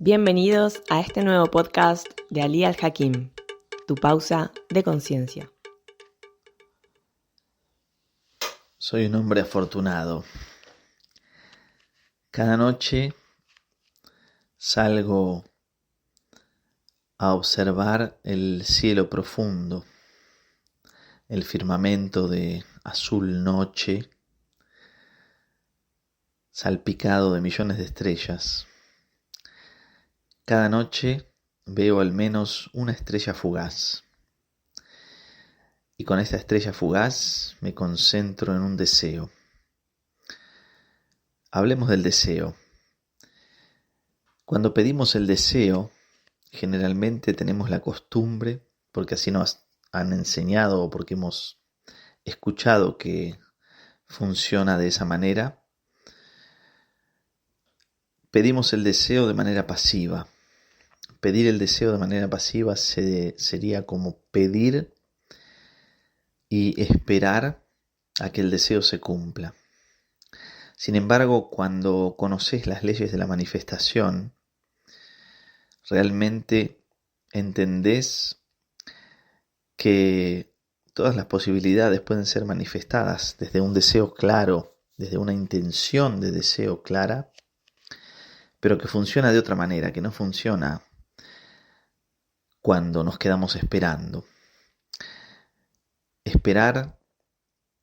Bienvenidos a este nuevo podcast de Ali Al-Hakim, tu pausa de conciencia. Soy un hombre afortunado. Cada noche salgo a observar el cielo profundo, el firmamento de azul noche, salpicado de millones de estrellas. Cada noche veo al menos una estrella fugaz. Y con esta estrella fugaz me concentro en un deseo. Hablemos del deseo. Cuando pedimos el deseo, generalmente tenemos la costumbre, porque así nos han enseñado o porque hemos escuchado que funciona de esa manera, pedimos el deseo de manera pasiva. Pedir el deseo de manera pasiva sería como pedir y esperar a que el deseo se cumpla. Sin embargo, cuando conoces las leyes de la manifestación, realmente entendés que todas las posibilidades pueden ser manifestadas desde un deseo claro, desde una intención de deseo clara, pero que funciona de otra manera, que no funciona cuando nos quedamos esperando. Esperar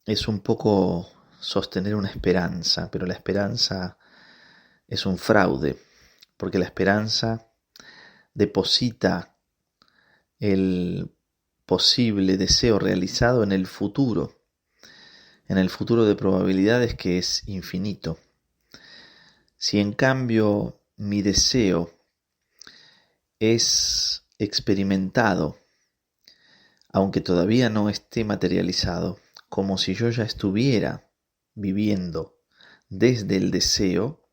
es un poco sostener una esperanza, pero la esperanza es un fraude, porque la esperanza deposita el posible deseo realizado en el futuro de probabilidades que es infinito. Si en cambio mi deseo es experimentado, aunque todavía no esté materializado, como si yo ya estuviera viviendo desde el deseo,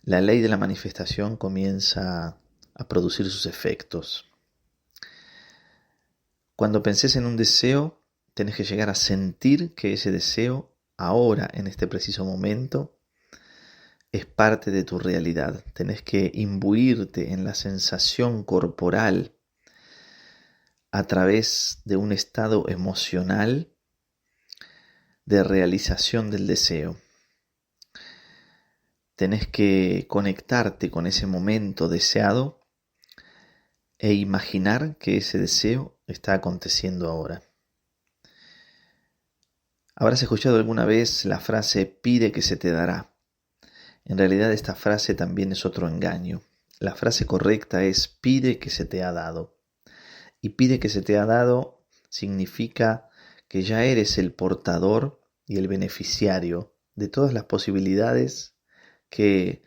la ley de la manifestación comienza a producir sus efectos. Cuando pensés en un deseo, tenés que llegar a sentir que ese deseo, ahora, en este preciso momento, es parte de tu realidad. Tenés que imbuirte en la sensación corporal a través de un estado emocional de realización del deseo. Tenés que conectarte con ese momento deseado e imaginar que ese deseo está aconteciendo ahora. Habrás escuchado alguna vez la frase "pide que se te dará". En realidad esta frase también es otro engaño. La frase correcta es "pide que se te ha dado". Y pide que se te ha dado significa que ya eres el portador y el beneficiario de todas las posibilidades que,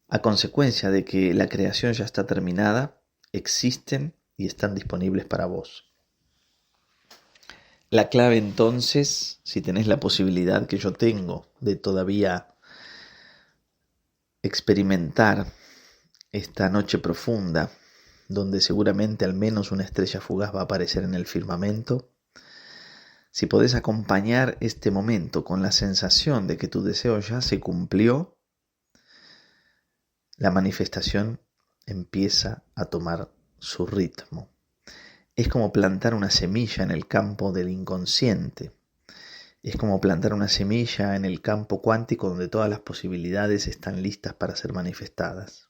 a consecuencia de que la creación ya está terminada, existen y están disponibles para vos. La clave entonces, si tenés la posibilidad que yo tengo de todavía experimentar esta noche profunda, donde seguramente al menos una estrella fugaz va a aparecer en el firmamento, si podés acompañar este momento con la sensación de que tu deseo ya se cumplió, la manifestación empieza a tomar su ritmo. Es como plantar una semilla en el campo del inconsciente. Es como plantar una semilla en el campo cuántico donde todas las posibilidades están listas para ser manifestadas.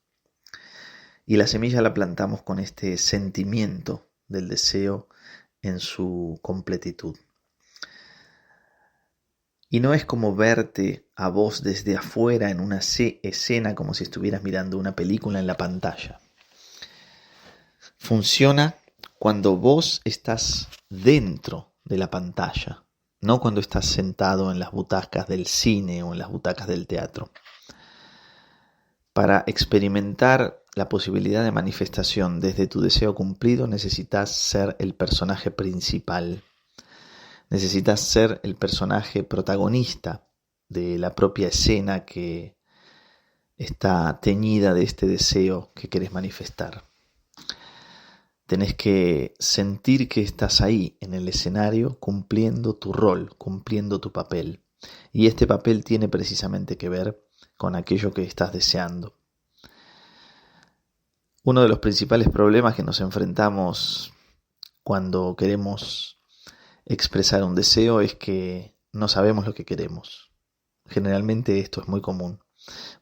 Y la semilla la plantamos con este sentimiento del deseo en su completitud. Y no es como verte a vos desde afuera en una escena como si estuvieras mirando una película en la pantalla. Funciona cuando vos estás dentro de la pantalla, no cuando estás sentado en las butacas del cine o en las butacas del teatro. Para experimentar la posibilidad de manifestación desde tu deseo cumplido, necesitas ser el personaje principal. Necesitas ser el personaje protagonista de la propia escena que está teñida de este deseo que querés manifestar. Tenés que sentir que estás ahí en el escenario cumpliendo tu rol, cumpliendo tu papel. Y este papel tiene precisamente que ver con aquello que estás deseando. Uno de los principales problemas que nos enfrentamos cuando queremos expresar un deseo es que no sabemos lo que queremos. Generalmente esto es muy común.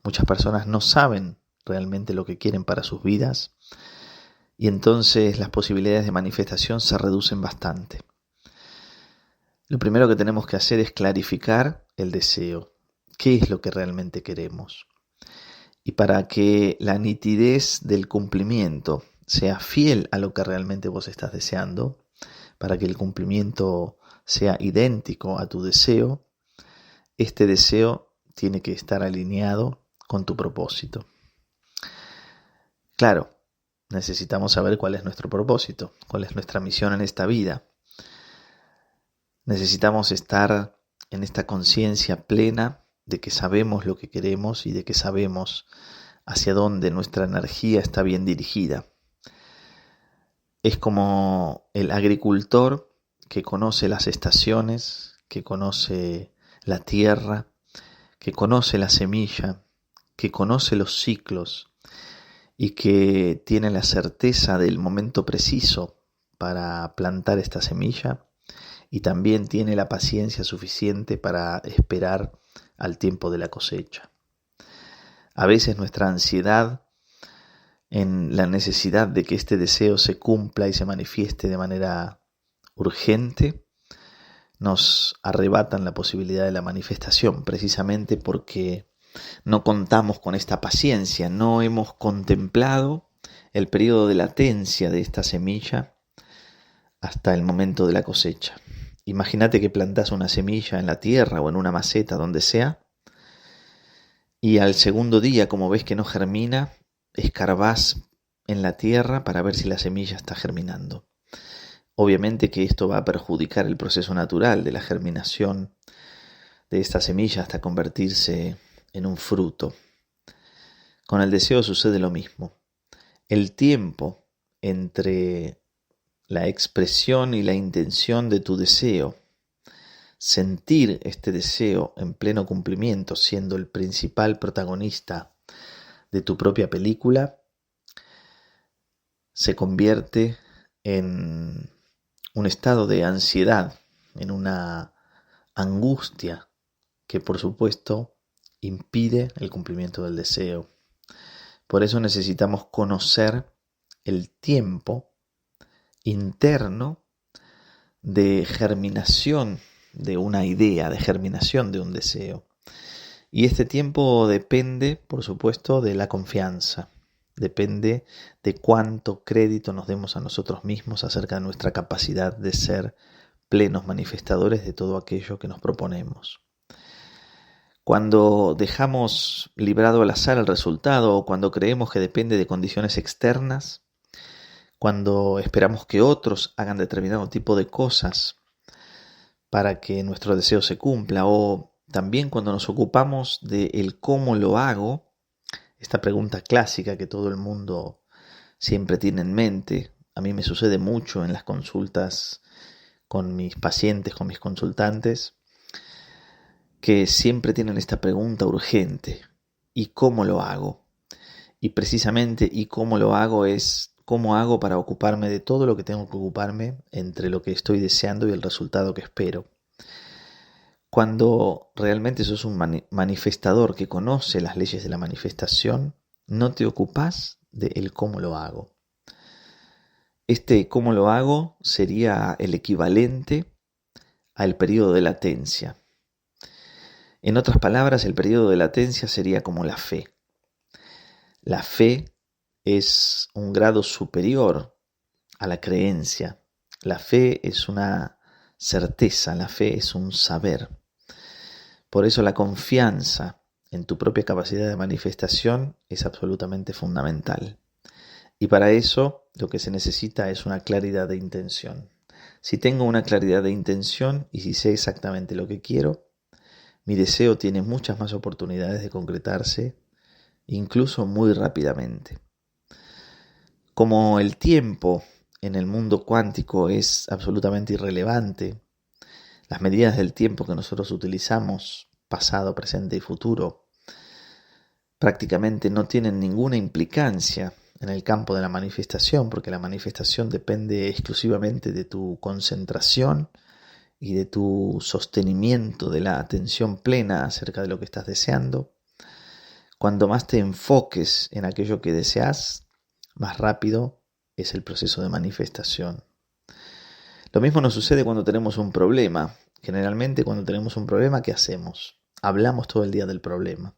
Muchas personas no saben realmente lo que quieren para sus vidas y entonces las posibilidades de manifestación se reducen bastante. Lo primero que tenemos que hacer es clarificar el deseo. ¿Qué es lo que realmente queremos? Y para que la nitidez del cumplimiento sea fiel a lo que realmente vos estás deseando, para que el cumplimiento sea idéntico a tu deseo, este deseo tiene que estar alineado con tu propósito. Claro, necesitamos saber cuál es nuestro propósito, cuál es nuestra misión en esta vida. Necesitamos estar en esta conciencia plena de que sabemos lo que queremos y de que sabemos hacia dónde nuestra energía está bien dirigida. Es como el agricultor que conoce las estaciones, que conoce la tierra, que conoce la semilla, que conoce los ciclos y que tiene la certeza del momento preciso para plantar esta semilla y también tiene la paciencia suficiente para esperar al tiempo de la cosecha. A veces nuestra ansiedad en la necesidad de que este deseo se cumpla y se manifieste de manera urgente, nos arrebatan la posibilidad de la manifestación, precisamente porque no contamos con esta paciencia, no hemos contemplado el periodo de latencia de esta semilla hasta el momento de la cosecha. Imagínate que plantás una semilla en la tierra o en una maceta, donde sea, y al segundo día, como ves que no germina, escarbás en la tierra para ver si la semilla está germinando. Obviamente que esto va a perjudicar el proceso natural de la germinación de esta semilla hasta convertirse en un fruto. Con el deseo sucede lo mismo. El tiempo entre la expresión y la intención de tu deseo, sentir este deseo en pleno cumplimiento, siendo el principal protagonista de tu propia película, se convierte en un estado de ansiedad, en una angustia que por supuesto impide el cumplimiento del deseo. Por eso necesitamos conocer el tiempo interno de germinación de una idea, de germinación de un deseo. Y este tiempo depende, por supuesto, de la confianza. Depende de cuánto crédito nos demos a nosotros mismos acerca de nuestra capacidad de ser plenos manifestadores de todo aquello que nos proponemos. Cuando dejamos librado al azar el resultado o cuando creemos que depende de condiciones externas, cuando esperamos que otros hagan determinado tipo de cosas para que nuestro deseo se cumpla, o también cuando nos ocupamos de el cómo lo hago, esta pregunta clásica que todo el mundo siempre tiene en mente. A mí me sucede mucho en las consultas con mis pacientes, con mis consultantes, que siempre tienen esta pregunta urgente: ¿y cómo lo hago? Y precisamente ¿y cómo lo hago? Es ¿cómo hago para ocuparme de todo lo que tengo que ocuparme entre lo que estoy deseando y el resultado que espero? Cuando realmente sos un manifestador que conoce las leyes de la manifestación, no te ocupás de el cómo lo hago. Este cómo lo hago sería el equivalente al periodo de latencia. En otras palabras, el periodo de latencia sería como la fe. La fe es un grado superior a la creencia. La fe es una certeza, la fe es un saber. Por eso la confianza en tu propia capacidad de manifestación es absolutamente fundamental. Y para eso lo que se necesita es una claridad de intención. Si tengo una claridad de intención y si sé exactamente lo que quiero, mi deseo tiene muchas más oportunidades de concretarse, incluso muy rápidamente. Como el tiempo en el mundo cuántico es absolutamente irrelevante, las medidas del tiempo que nosotros utilizamos, pasado, presente y futuro, prácticamente no tienen ninguna implicancia en el campo de la manifestación, porque la manifestación depende exclusivamente de tu concentración y de tu sostenimiento de la atención plena acerca de lo que estás deseando. Cuando más te enfoques en aquello que deseas, más rápido es el proceso de manifestación. Lo mismo nos sucede cuando tenemos un problema. Generalmente cuando tenemos un problema, ¿qué hacemos? Hablamos todo el día del problema.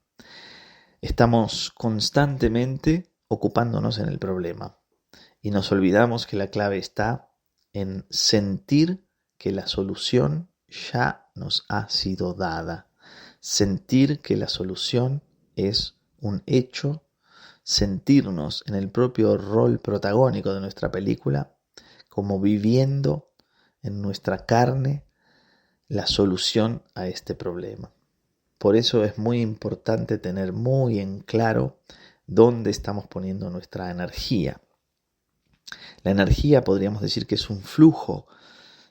Estamos constantemente ocupándonos en el problema y nos olvidamos que la clave está en sentir que la solución ya nos ha sido dada. Sentir que la solución es un hecho, sentirnos en el propio rol protagónico de nuestra película, como viviendo en nuestra carne la solución a este problema. Por eso es muy importante tener muy en claro dónde estamos poniendo nuestra energía. La energía podríamos decir que es un flujo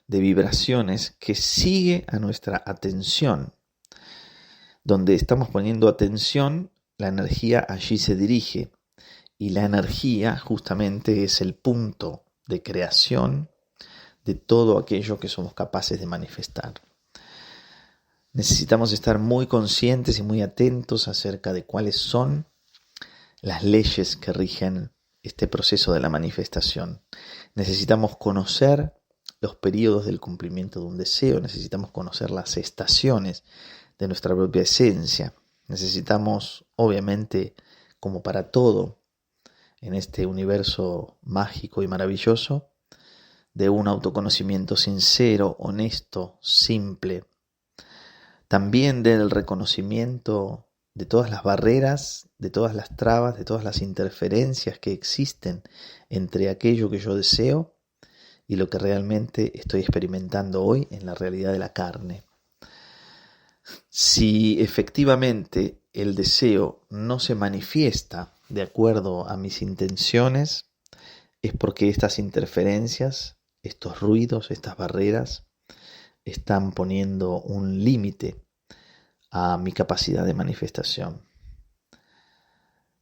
de vibraciones que sigue a nuestra atención. Donde estamos poniendo atención, la energía allí se dirige. Y la energía justamente es el punto de creación de todo aquello que somos capaces de manifestar. Necesitamos estar muy conscientes y muy atentos acerca de cuáles son las leyes que rigen este proceso de la manifestación. Necesitamos conocer los periodos del cumplimiento de un deseo, necesitamos conocer las estaciones de nuestra propia esencia. Necesitamos, obviamente, como para todo en este universo mágico y maravilloso, de un autoconocimiento sincero, honesto, simple. También del reconocimiento de todas las barreras, de todas las trabas, de todas las interferencias que existen entre aquello que yo deseo y lo que realmente estoy experimentando hoy en la realidad de la carne. Si efectivamente el deseo no se manifiesta de acuerdo a mis intenciones, es porque estas interferencias, estos ruidos, estas barreras, están poniendo un límite a mi capacidad de manifestación.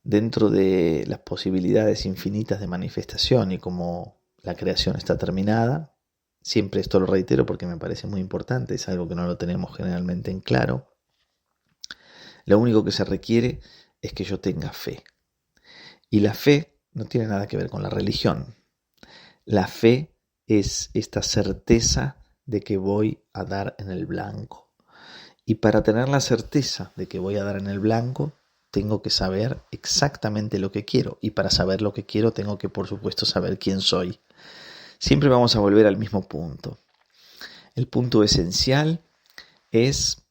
Dentro de las posibilidades infinitas de manifestación y como la creación está terminada, siempre esto lo reitero porque me parece muy importante, es algo que no lo tenemos generalmente en claro, lo único que se requiere es que yo tenga fe. Y la fe no tiene nada que ver con la religión. La fe es esta certeza de que voy a dar en el blanco. Y para tener la certeza de que voy a dar en el blanco, tengo que saber exactamente lo que quiero. Y para saber lo que quiero, tengo que, por supuesto, saber quién soy. Siempre vamos a volver al mismo punto. El punto esencial es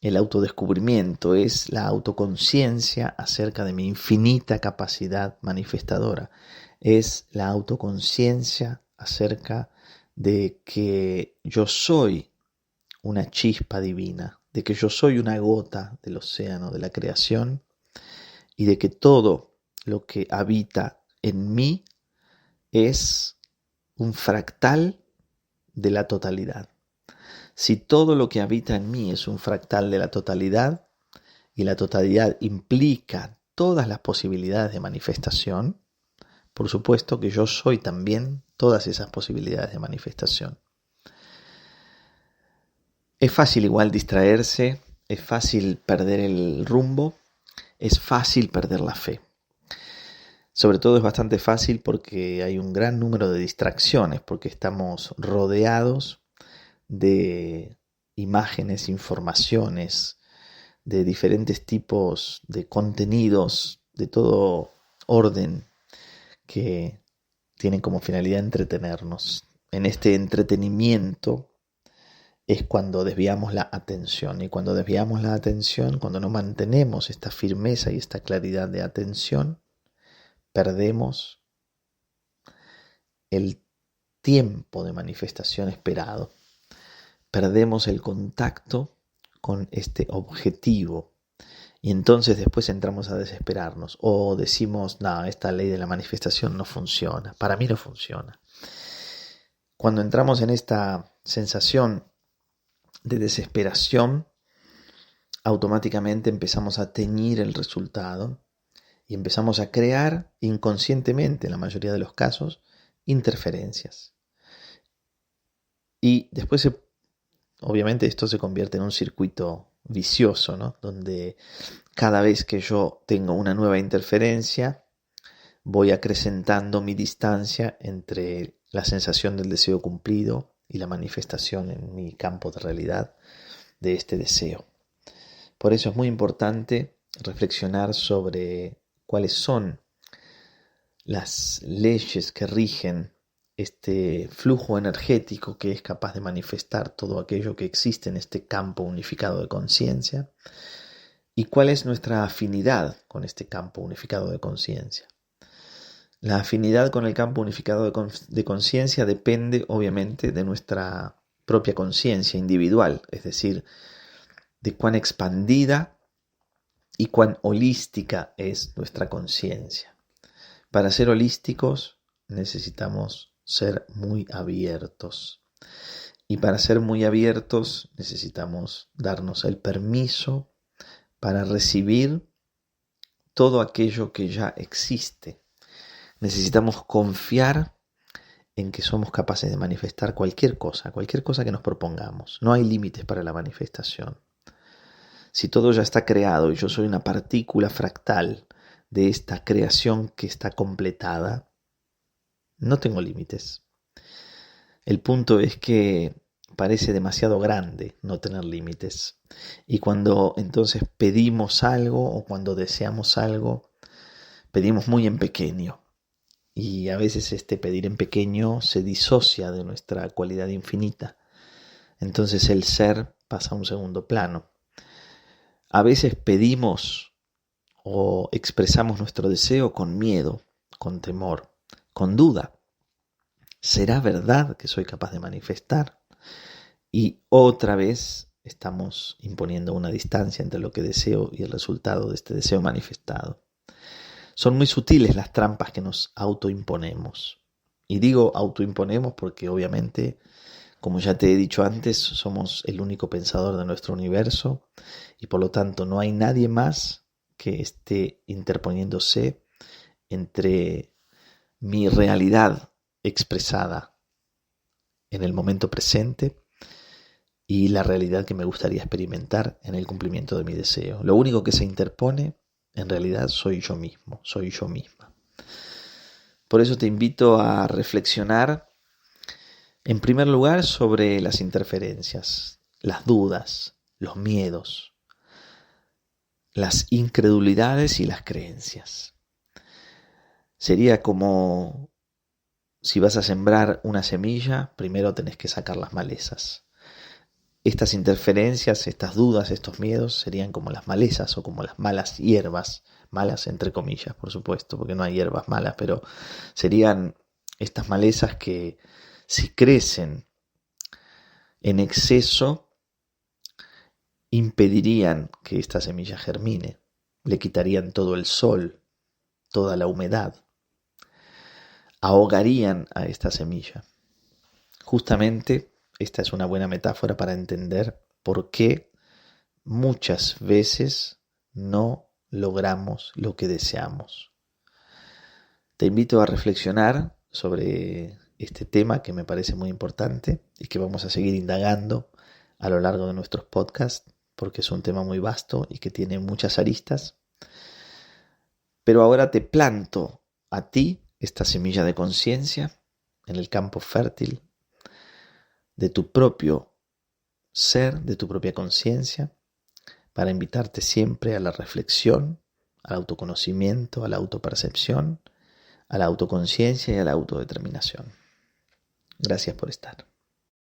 el autodescubrimiento, es la autoconciencia acerca de mi infinita capacidad manifestadora. Es la autoconciencia acerca de que yo soy una chispa divina, de que yo soy una gota del océano de la creación y de que todo lo que habita en mí es un fractal de la totalidad. Si todo lo que habita en mí es un fractal de la totalidad y la totalidad implica todas las posibilidades de manifestación, por supuesto que yo soy también todas esas posibilidades de manifestación. Es fácil igual distraerse, es fácil perder el rumbo, es fácil perder la fe. Sobre todo es bastante fácil porque hay un gran número de distracciones, porque estamos rodeados de imágenes, informaciones, de diferentes tipos de contenidos, de todo orden que tienen como finalidad entretenernos. En este entretenimiento es cuando desviamos la atención. Y cuando desviamos la atención, cuando no mantenemos esta firmeza y esta claridad de atención, perdemos el tiempo de manifestación esperado. Perdemos el contacto con este objetivo. Y entonces después entramos a desesperarnos. O decimos, no, esta ley de la manifestación no funciona. Para mí no funciona. Cuando entramos en esta sensación de desesperación, automáticamente empezamos a teñir el resultado Y empezamos a crear inconscientemente, en la mayoría de los casos, interferencias. Y después, obviamente, esto se convierte en un circuito vicioso, ¿no? Donde cada vez que yo tengo una nueva interferencia, voy acrecentando mi distancia entre la sensación del deseo cumplido y la manifestación en mi campo de realidad de este deseo. Por eso es muy importante reflexionar sobre cuáles son las leyes que rigen este flujo energético que es capaz de manifestar todo aquello que existe en este campo unificado de conciencia y cuál es nuestra afinidad con este campo unificado de conciencia. La afinidad con el campo unificado de conciencia depende obviamente de nuestra propia conciencia individual, es decir, de cuán expandida y cuán holística es nuestra conciencia. Para ser holísticos necesitamos ser muy abiertos. Y para ser muy abiertos necesitamos darnos el permiso para recibir todo aquello que ya existe. Necesitamos confiar en que somos capaces de manifestar cualquier cosa que nos propongamos. No hay límites para la manifestación. Si todo ya está creado y yo soy una partícula fractal de esta creación que está completada, no tengo límites. El punto es que parece demasiado grande no tener límites. Y cuando entonces pedimos algo o cuando deseamos algo, pedimos muy en pequeño. Y a veces este pedir en pequeño se disocia de nuestra cualidad infinita. Entonces el ser pasa a un segundo plano. A veces pedimos o expresamos nuestro deseo con miedo, con temor, con duda. ¿Será verdad que soy capaz de manifestar? Y otra vez estamos imponiendo una distancia entre lo que deseo y el resultado de este deseo manifestado. Son muy sutiles las trampas que nos autoimponemos. Y digo autoimponemos porque obviamente, como ya te he dicho antes, somos el único pensador de nuestro universo y por lo tanto no hay nadie más que esté interponiéndose entre mi realidad expresada en el momento presente y la realidad que me gustaría experimentar en el cumplimiento de mi deseo. Lo único que se interpone en realidad soy yo mismo, soy yo misma. Por eso te invito a reflexionar en primer lugar sobre las interferencias, las dudas, los miedos, las incredulidades y las creencias. Sería como si vas a sembrar una semilla, primero tenés que sacar las malezas. Estas interferencias, estas dudas, estos miedos serían como las malezas o como las malas hierbas, malas entre comillas, por supuesto, porque no hay hierbas malas, pero serían estas malezas que si crecen en exceso impedirían que esta semilla germine, le quitarían todo el sol, toda la humedad, ahogarían a esta semilla. Justamente esta es una buena metáfora para entender por qué muchas veces no logramos lo que deseamos. Te invito a reflexionar sobre este tema que me parece muy importante y que vamos a seguir indagando a lo largo de nuestros podcasts porque es un tema muy vasto y que tiene muchas aristas. Pero ahora te planto a ti esta semilla de conciencia en el campo fértil de tu propio ser, de tu propia conciencia, para invitarte siempre a la reflexión, al autoconocimiento, a la autopercepción, a la autoconciencia y a la autodeterminación. Gracias por estar.